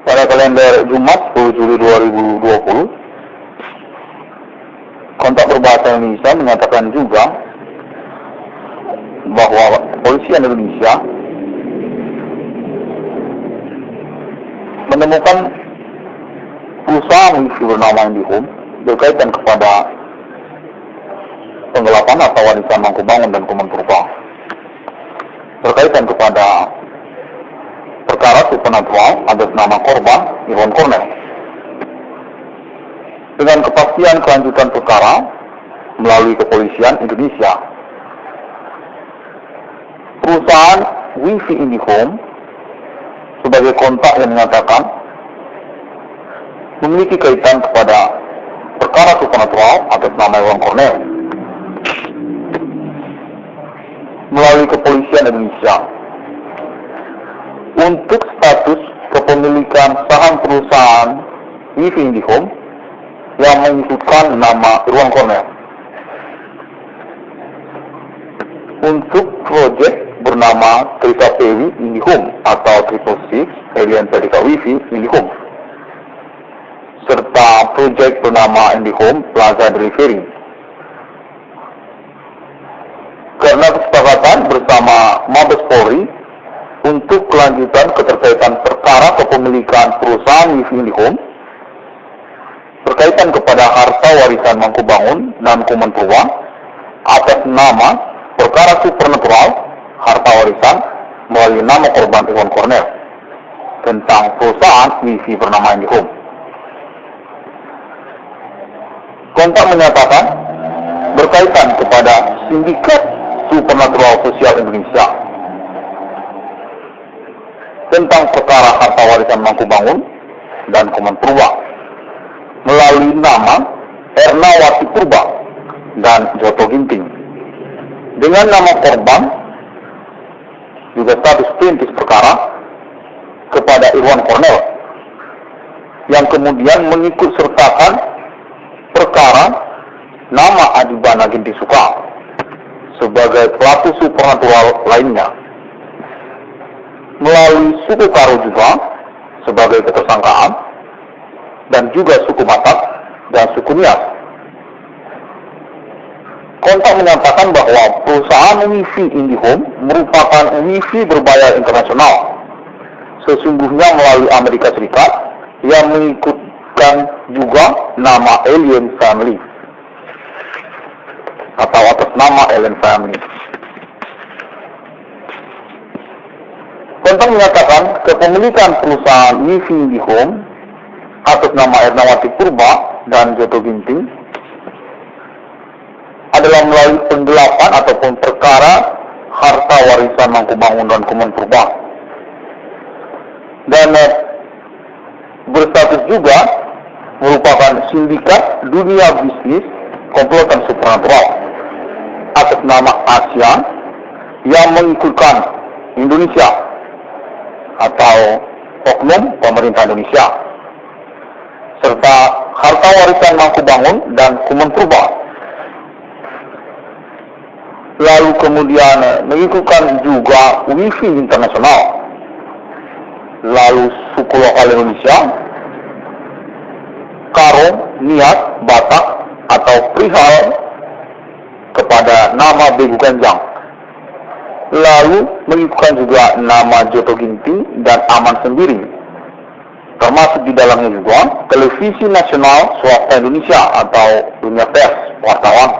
Pada kalender Jumat 10 Juli 2020, Kontak Berbahasa Indonesia menyatakan juga bahwa Kepolisian Indonesia menemukan perusahaan wifi bernama IndiHome berkaitan kepada penggelapan atau warisan Mangkubangun dan Kemenpurba, berkaitan kepada perkara supernatural atas nama korban Irwan Cornel. Dengan kepastian kelanjutan perkara melalui Kepolisian Indonesia, perusahaan wifi IndiHome sebagai kontak yang menyatakan memiliki kaitan kepada perkara supernatural atas nama Irwan Cornel melalui Kepolisian Indonesia. Untuk status kepemilikan saham perusahaan wifi IndiHome yang menyebutkan nama Irwan Cornel. Untuk proyek bernama Trika PW IndiHome atau 666 Alien Vertical Wifi IndiHome, serta proyek bernama IndiHome Plaza Delivery. Karena kesepakatan bersama Mabes Polri untuk kelanjutan keterkaitan perkara kepemilikan perusahaan wifi IndiHome berkaitan kepada harta warisan Mangkubangun dan Kemenpurba atas nama perkara supernatural harta warisan melalui nama korban Irwan Cornel tentang perusahaan wifi bernama IndiHome. Kontak menyatakan berkaitan kepada Sindikat Supernatural Sosial Indonesia tentang perkara harta warisan Mangkubangun dan Kemenpurba melalui nama Ernawati Purba dan Joto Ginting, dengan nama korban juga status perintis perkara kepada Irwan Cornel, yang kemudian mengikut sertakan perkara nama Adibana Ginting Suka sebagai pelaku supernatural lainnya melalui suku Karo juga sebagai ketersangkaan, dan juga suku Batak dan suku Nias. Kontak menyatakan bahwa perusahaan wifi IndiHome merupakan wifi berbayar internasional, sesungguhnya melalui Amerika Serikat, yang mengikutkan juga nama Alien Family atau atas nama Alien Family. Kontak menyatakan kepemilikan perusahaan wifi IndiHome atas nama Ernawati Purba dan Joto Ginting adalah melalui penggelapan ataupun perkara harta warisan Mangkubangun dan Kemenpurba, dan berstatus juga merupakan sindikat dunia bisnis komplotan supernatural atas nama ASEAN yang mengikutkan Indonesia atau oknum pemerintah Indonesia, serta harta warisan Mangkubangun dan Kemenpurba, lalu kemudian mengikutkan juga wifi internasional, lalu suku lokal Indonesia, Karo, Nias, Batak atau perihal kepada nama Begu Ganjang, lalu mengikutkan juga nama Joto Ginting dan Aman Sendiri, termasuk di dalamnya juga Televisi Nasional Swasta Indonesia atau Dunia Pers Wartawan,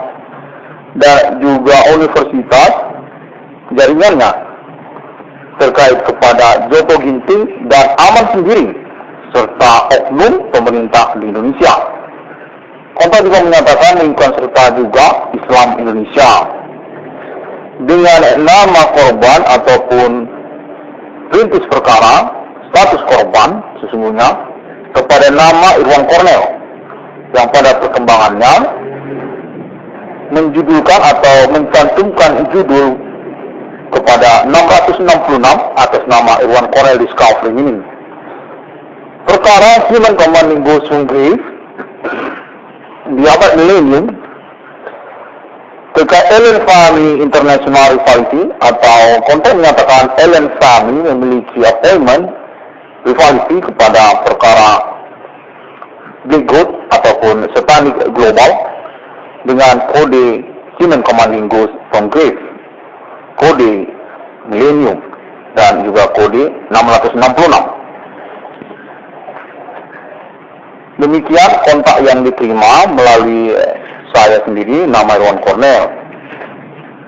dan juga universitas jaringannya terkait kepada Joto Ginting dan Aman Sendiri, serta oknum pemerintah di Indonesia. Kontak juga menyatakan mengikutkan serta juga Islam Indonesia dengan nama korban ataupun perintis perkara, status korban sesungguhnya kepada nama Irwan Cornel, yang pada perkembangannya menjudulkan atau mencantumkan judul kepada 666 atas nama Irwan Cornel Discovery ini. Perkara Human Commanding Bosung Grave di abad milenium terkait Alien Family International Rivalry, atau konten menyatakan Alien Family memiliki appointment rivality kepada perkara Black God ataupun Satanic Global dengan kode Human Commanding Ghost from Grave, kode Millennium, dan juga kode 666. Demikian kontak yang diterima melalui saya sendiri, nama Irwan Cornell,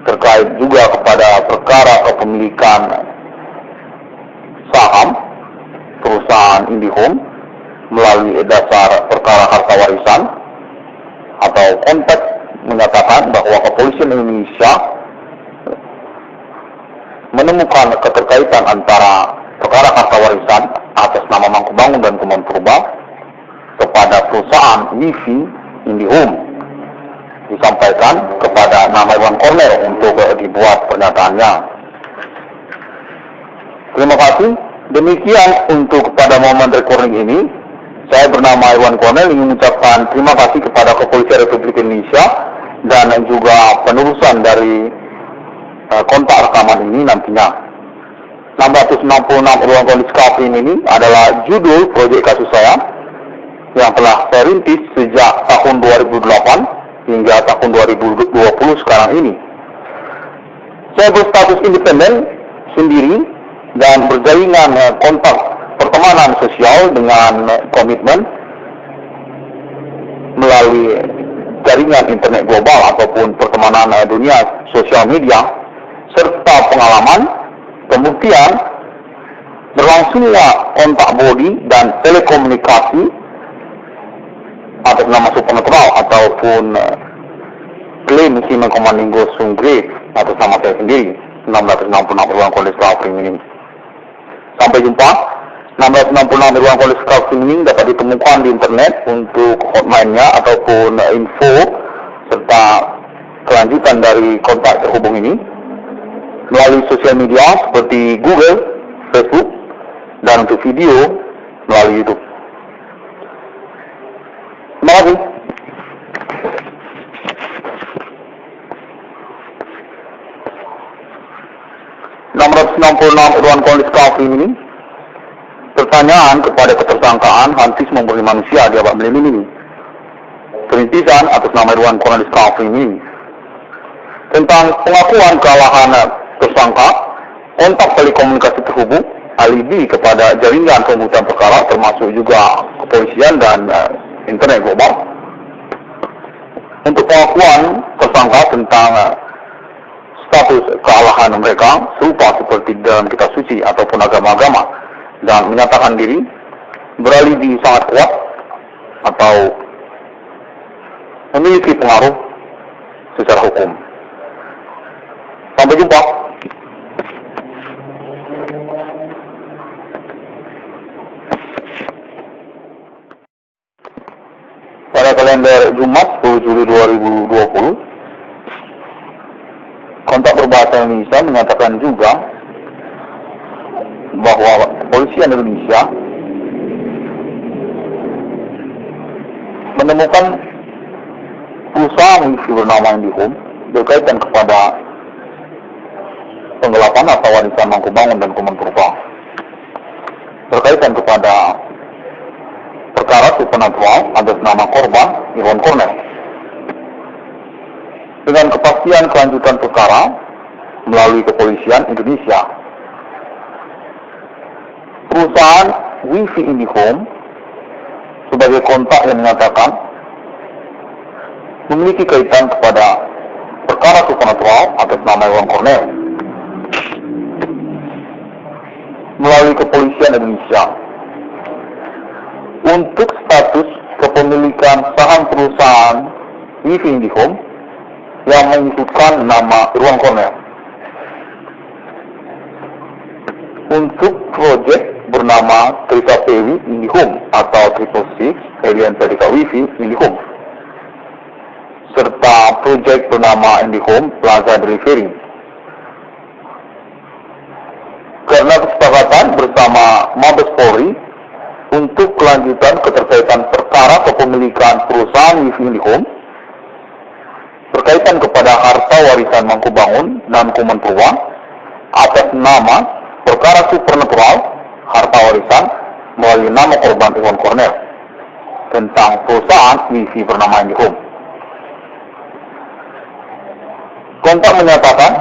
terkait juga kepada perkara kepemilikan saham perusahaan IndiHome melalui dasar perkara harta warisan, atau kontak menyatakan bahwa kepolisian Indonesia menemukan keterkaitan antara perkara harta warisan atas nama Mangkubangun dan Kumon Purba kepada perusahaan WiFi IndiHome. Disampaikan kepada nama Irwan Cornell untuk dibuat pernyataannya. Terima kasih. Demikian untuk pada momen recording ini. Saya bernama Irwan Cornell ingin mengucapkan terima kasih kepada Kepolisian Republik Indonesia dan juga penerusan dari kontak rekaman ini nantinya. 666 Irwan Cornell Scafin ini adalah judul proyek kasus saya yang telah saya rintis sejak tahun 2008 hingga tahun 2020 sekarang ini. Saya berstatus independen sendiri dan berjaringan kontak pertemanan sosial dengan komitmen melalui jaringan internet global ataupun pertemanan dunia sosial media, serta pengalaman pembuktian berlangsungnya kontak body dan telekomunikasi atas nama supernatural ataupun klaim Human Commanding Ghost from Grave atas nama saya sendiri, 666 Irwan Cornell Scafin ini. Sampai jumpa. 666 Irwan Cornell Scafin ini dapat ditemukan di internet untuk hotline-nya ataupun info serta kelanjutan dari kontak terhubung ini melalui sosial media seperti Google, Facebook, dan untuk video melalui YouTube. Terima kasih. Irwan Cornell Scafin ini. Pertanyaan kepada ketersangkaan hantis memberi manusia di abad milenium ini. Perintisan atas nama Irwan Cornell Scafin ini. Tentang pengakuan kesalahan tersangka, kontak telekomunikasi terhubung, alibi kepada jaringan pembuatan perkara termasuk juga kepolisian dan internet global. Untuk pengakuan tersangka tentang status kealahan mereka serupa seperti dalam kitab suci ataupun agama-agama dan menyatakan diri beralibi sangat kuat atau memiliki pengaruh secara hukum. Sampai jumpa. Pada kalender Jumat 10 Juli 2020, kontak berbahasa Indonesia menyatakan juga bahwa kepolisian Indonesia menemukan perusahaan WiFi bernama IndiHome berkaitan kepada penggelapan harta warisan Mangkubangun dan Kumon Purba, berkaitan kepada perkara supernatural atas nama korban Irwan Cornell. Dengan kepastian kelanjutan perkara melalui kepolisian Indonesia, perusahaan WiFi IndiHome sebagai kontak yang menyatakan memiliki kaitan kepada perkara supernatural atas nama Irwan Cornell melalui kepolisian Indonesia. Untuk status kepemilikan saham perusahaan WiFi IndiHome yang menyebutkan nama Irwan Cornell. Untuk proyek bernama Trisa PW IndiHome atau 666 Alien Vertical WiFi IndiHome, serta proyek bernama IndiHome Plaza Delivery. Karena kesepakatan bersama Mabes Polri untuk kelanjutan keterkaitan perkara kepemilikan perusahaan WiFi IndiHome berkaitan kepada harta warisan Mangkubangun dan Kumon Purba atas nama perkara supernatural harta warisan melalui nama korban Iwan Cornell tentang perusahaan wifi bernama IndiHome. Kontak menyatakan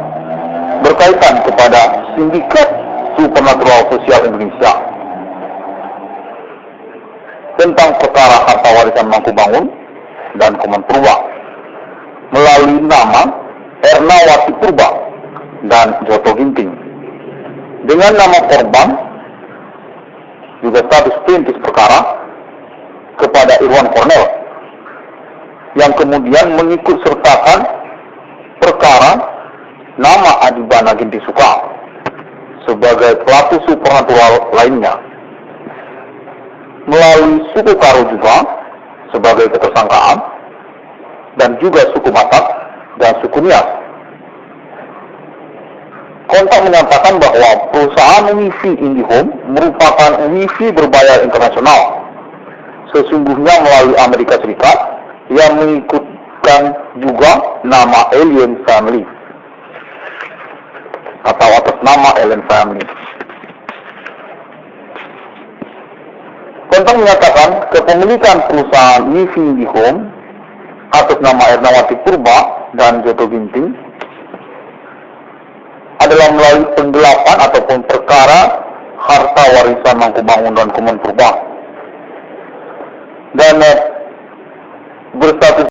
berkaitan kepada Sindikat Supernatural Sosial Indonesia tentang perkara harta warisan Mangkubangun dan Komen Purba melalui nama Ernawati Purba dan Joto Ginting. Dengan nama korban juga status perintis perkara kepada Irwan Cornell yang kemudian mengikut sertakan perkara nama Adibana Ginting Suka sebagai pelaku supernatural lainnya melalui suku Karo juga sebagai ketersangkaan dan juga suku Batak dan suku Nias. Kontak menyatakan bahwa perusahaan wifi IndiHome merupakan wifi berbayar internasional, sesungguhnya melalui Amerika Serikat yang mengikutkan juga nama Alien Family atau atas nama Alien Family. Kontak menyatakan kepemilikan perusahaan wifi IndiHome atas nama Ernawati Purba dan Joto Ginting adalah melalui penggelapan ataupun perkara harta warisan Mangkubangun dan Komen Purba dan berstatus